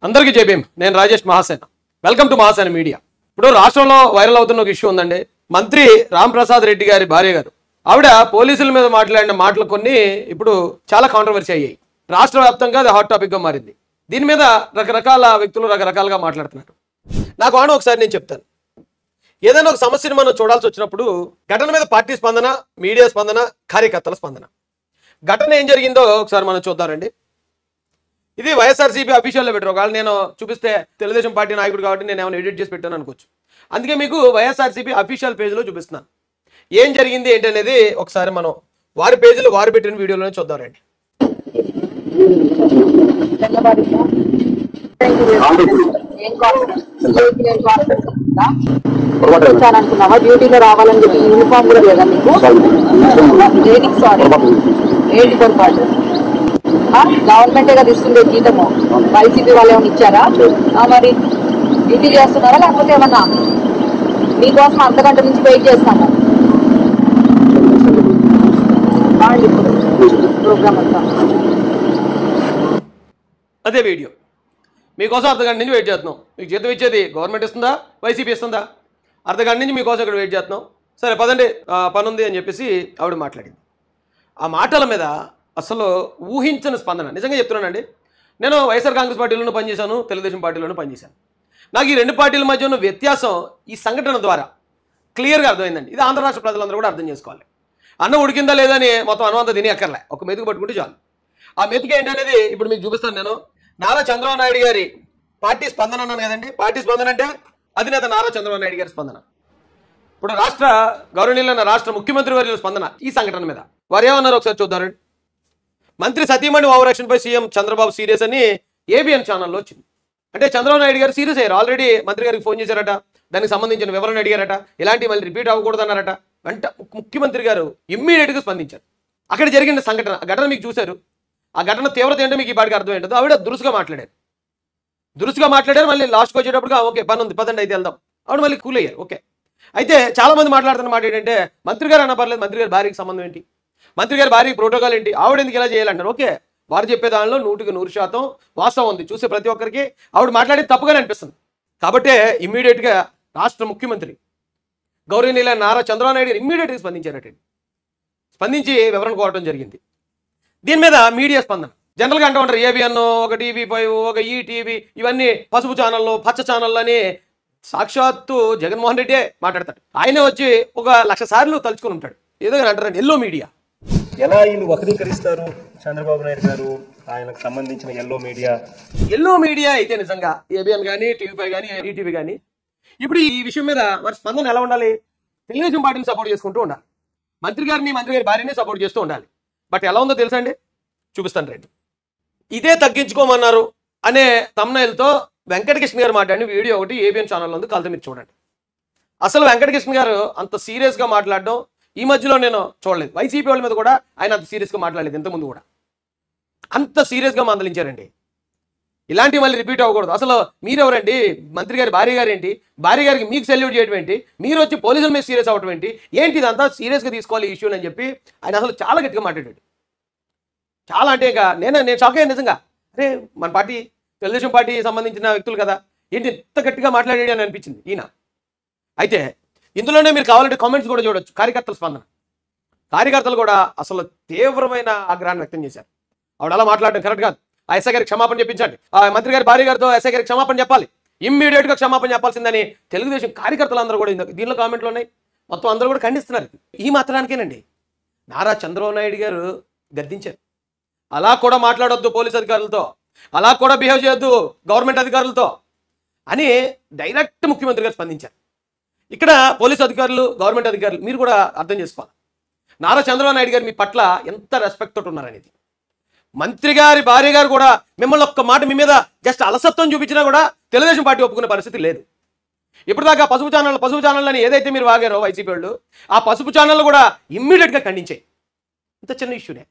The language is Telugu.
అందరికీ జై భీమ్. నేను Rajesh Mahasena. Welcome to Mahasena media. ఇప్పుడు రాష్ట్రంలో వైరల్ అవుతున్న ఒక ఇష్యూ ఉందండి. మంత్రి రాంప్రసాద్ రెడ్డి గారి భార్య గారు ఆవిడ పోలీసుల మీద మాట్లాడిన మాటలు కొన్ని ఇప్పుడు చాలా కాంట్రవర్సీ అయ్యాయి. రాష్ట్ర వ్యాప్తంగా అది హాట్ టాపిక్గా మారింది. దీని మీద రకరకాల వ్యక్తులు రకరకాలుగా మాట్లాడుతున్నారు. నాకు వాడు ఒకసారి నేను చెప్తాను. ఏదైనా ఒక సమస్యను మనం చూడాల్సి వచ్చినప్పుడు ఘటన మీద పార్టీ స్పందన, మీడియా స్పందన, కార్యకర్తల స్పందన. ఘటన ఏం జరిగిందో ఒకసారి మనం చూద్దామండి. ఇది వైఎస్ఆర్సీపీ అఫీషియల్లో పెట్టారు. ఒకవేళ నేను చూపిస్తే తెలుగుదేశం పార్టీ నాయకుడు కాబట్టి నేను ఏమైనా ఎడిట్ చేసి పెట్టాను అనుకోవచ్చు. అందుకే మీకు వైఎస్ఆర్సీపీ అఫీషియల్ పేజ్లో చూపిస్తున్నాను. ఏం జరిగింది ఏంటి అనేది ఒకసారి మనం వారి పేజీలో వారు పెట్టిన వీడియోలోనే చూద్దాం రండి. డ్యూటీలో రావాలని చెప్పి యూనిఫామ్ కూడా లేదా మీకు? సారీ ఏంటి పొరపాటు? గవర్నమెంటే కదా ఇస్తుంది జీతము, వైసీపీ వాళ్ళు ఏమైనా ఇచ్చారా? మరి డ్యూటీ చేస్తున్నారా లేకపోతే ఏమన్నా మీకోసం అర్ధగంట నుంచి వెయిట్ చేస్తాము ప్రోగ్రామ్ అంతా. అదే వీడియో మీకోసం అర్ధగంట నుంచి వెయిట్ చేస్తున్నాం. మీకు జీతం ఇచ్చేది గవర్నమెంట్ ఇస్తుందా, వైసీపీ ఇస్తుందా? అర్ధగంట నుంచి మీకోసం ఇక్కడ వెయిట్ చేస్తున్నాం. సరే పదండి, పని ఉంది అని చెప్పేసి ఆవిడ మాట్లాడింది. ఆ మాటల మీద అసలు ఊహించని స్పందన. నిజంగా చెప్తున్నానండి, నేను వైఎస్ఆర్ కాంగ్రెస్ పార్టీలోనూ పనిచేశాను, తెలుగుదేశం పార్టీలోనూ పనిచేశాను. నాకు ఈ రెండు పార్టీల మధ్య ఉన్న వ్యత్యాసం ఈ సంఘటన ద్వారా క్లియర్గా అర్థమైందండి. ఇది ఆంధ్ర రాష్ట్ర ప్రజలందరూ కూడా అర్థం చేసుకోవాలి. అన్నం ఉడికిందా లేదా అని మొత్తం అన్నం తిని అక్కర్లే, ఒక మెతుకు పట్టుకుంటే చాలు. ఆ మెతుకు ఏంటనేది ఇప్పుడు మీకు చూపిస్తాను. నేను నారా చంద్రబాబు నాయుడు గారి పార్టీ స్పందన అన్నాను కదండి. పార్టీ స్పందన అంటే అధినేత నారా చంద్రబాబు నాయుడు గారి స్పందన. ఇప్పుడు రాష్ట్ర గౌరవనీయులైన రాష్ట్ర ముఖ్యమంత్రి వర్యుల స్పందన ఈ సంఘటన మీద. వారు ఏమన్నారు ఒకసారి చూద్దారండి. మంత్రి సతీమణి ఓవరాక్షన్పై సీఎం చంద్రబాబు సీరియస్ అని ఏబిఎన్ ఛానల్లో వచ్చింది. అంటే చంద్రబాబు నాయుడు గారు సీరియస్ అయ్యారు. ఆల్రెడీ మంత్రి గారికి ఫోన్ చేశారట, దానికి సంబంధించిన వివరణ అడిగారట, ఇలాంటి మళ్ళీ రిపీట్ అవ్వకూడదన్నారట. వెంట ముఖ్యమంత్రి గారు ఇమ్మీడియట్గా స్పందించారు. అక్కడ జరిగిన సంఘటన, ఆ ఘటన మీకు చూశారు. ఆ ఘటన తీవ్రత ఏంటో మీకు ఈ పాటికి అర్థం ఏంటో. ఆవిడ దురుసుగా మాట్లాడారు. మళ్ళీ లాస్ట్కి వచ్చేటప్పుడు ఓకే పని ఉంది పదండి అయితే వెళ్దాం. ఆవిడ మళ్ళీ కూల్ అయ్యారు. ఓకే. అయితే చాలా మంది మాట్లాడుతున్న మాట ఏంటంటే మంత్రి గారు అన్న పర్లేదు, మంత్రి గారి భార్యకి సంబంధం ఏంటి, మంత్రి గారి భార్యకి ప్రోటోకాల్ ఏంటి, ఆవిడ ఎందుకు ఇలా చేయాలంటారు. ఓకే, వారు చెప్పే దానిలో 100% వాస్తవం ఉంది. చూసే ప్రతి ఒక్కరికి ఆవిడ మాట్లాడేది తప్పుగానే అనిపిస్తుంది. కాబట్టే ఇమ్మీడియట్గా రాష్ట్ర ముఖ్యమంత్రి గౌరవనీయులైన నారా చంద్రబాబు నాయుడు ఇమ్మీడియట్గా స్పందించి వివరణ కోరడం జరిగింది. దీని మీద మీడియా స్పందన జనరల్గా అంటూ ఉంటారు. ఏబిఎన్, ఒక టీవీ5, ఒక ఈటీవీ, ఇవన్నీ పసుపు ఛానళ్ళు, పచ్చ ఛానళ్ళు అని సాక్షాత్తు జగన్మోహన్ రెడ్డే మాట్లాడతాడు. ఆయనే వచ్చి 1,00,000 సార్లు తలుచుకుని ఉంటాడు. ఏదో అంటారండి ఎల్లో మీడియా. ఎలా వీళ్ళు వక్రీకరిస్తారు చంద్రబాబు నాయుడు గారు ఆయనకు సంబంధించిన ఎల్లో మీడియా అయితే నిజంగా ఏబిఎన్ కానీ, టీవీ5 కానీ, ఈటీవీ కానీ ఇప్పుడు ఈ విషయం మీద మరి స్పందన ఎలా ఉండాలి? తెలుగుదేశం పార్టీని సపోర్ట్ చేసుకుంటూ ఉండాలి, మంత్రి గారి భార్యని సపోర్ట్ చేస్తూ ఉండాలి. బట్ ఎలా ఉందో తెలుసా అండి, చూపిస్తాను రండి. ఇదే తగ్గించుకోమన్నారు అనే తమ్నైల్తో వెంకటకృష్ణ గారు మాట్లాడిన వీడియో ఒకటి ఏబిఎన్ ఛానల్లో ఉంది, కలిసి మీరు చూడండి. అసలు వెంకటకృష్ణ గారు అంత సీరియస్గా మాట్లాడడం ఈ మధ్యలో నేను చూడలేదు. వైసీపీ వాళ్ళ మీద కూడా ఆయన అంత సీరియస్గా మాట్లాడలేదు. ఇంతకుముందు కూడా అంత సీరియస్గా మందలించారండి. ఇలాంటివి మళ్ళీ రిపీట్ అవ్వకూడదు. అసలు మీరెవరండి? మంత్రి గారి భార్య గారు ఏంటి? భార్య గారికి మీకు సెల్యూట్ చేయడం ఏంటి? మీరు వచ్చి పోలీసుల మీద సీరియస్ అవ్వడం ఏంటి? ఏంటి ఇదంతా సీరియస్గా తీసుకోవాలి ఈ ఇష్యూని అని చెప్పి ఆయన అసలు చాలా గట్టిగా మాట్లాడాడు. చాలా అంటే ఇంకా నేను షాక్ అయ్యాను నిజంగా. అరే మన పార్టీ తెలుగుదేశం పార్టీ సంబంధించిన వ్యక్తులు కదా, ఏంటి ఇంత గట్టిగా మాట్లాడాడు అని అనిపించింది ఈయన. అయితే ఇందులోనే మీరు కావాలంటే కామెంట్స్ కూడా చూడొచ్చు. కార్యకర్తల స్పందన. కార్యకర్తలు కూడా అసలు తీవ్రమైన ఆగ్రహాన్ని వ్యక్తం చేశారు. ఆవిడ అలా మాట్లాడడం కరెక్ట్ కాదు. ఆ ఎస్ఐ గారికి క్షమాపణ చెప్పించండి. ఆ మంత్రి గారి భార్య గారితో ఎస్ఐ గారికి క్షమాపణ చెప్పాలి, ఇమ్మీడియట్గా క్షమాపణ చెప్పాల్సిందని తెలుగుదేశం కార్యకర్తలు అందరూ కూడా దీనిలో కామెంట్లు ఉన్నాయి. మొత్తం అందరూ కూడా ఖండిస్తున్నారు. ఈ మాత్రానికేనండి నారా చంద్రబాబు నాయుడు గారు గద్దించారు. అలా కూడా మాట్లాడొద్దు పోలీస్ అధికారులతో, అలా కూడా బిహేవ్ చేయొద్దు గవర్నమెంట్ అధికారులతో అని డైరెక్ట్ ముఖ్యమంత్రి గారు స్పందించారు. ఇక్కడ పోలీస్ అధికారులు, గవర్నమెంట్ అధికారులు మీరు కూడా అర్థం చేసుకోవాలి. నారా చంద్రబాబు నాయుడు గారు మీ పట్ల ఎంత రెస్పెక్ట్ తోటి ఉన్నారనేది. మంత్రి గారి భార్య గారు కూడా మిమ్మల్ని ఒక్క మాట మీ మీద జస్ట్ అలసత్వం చూపించినా కూడా తెలుగుదేశం పార్టీ ఒప్పుకునే పరిస్థితి లేదు. ఇప్పటిదాకా పసుపు ఛానల్ అని ఏదైతే మీరు వాగారో వైసీపీ వాళ్ళు, ఆ పసుపు ఛానళ్ళు కూడా ఇమ్మీడియట్గా ఖండించాయి. ఇంత చిన్న ఇష్యూనే.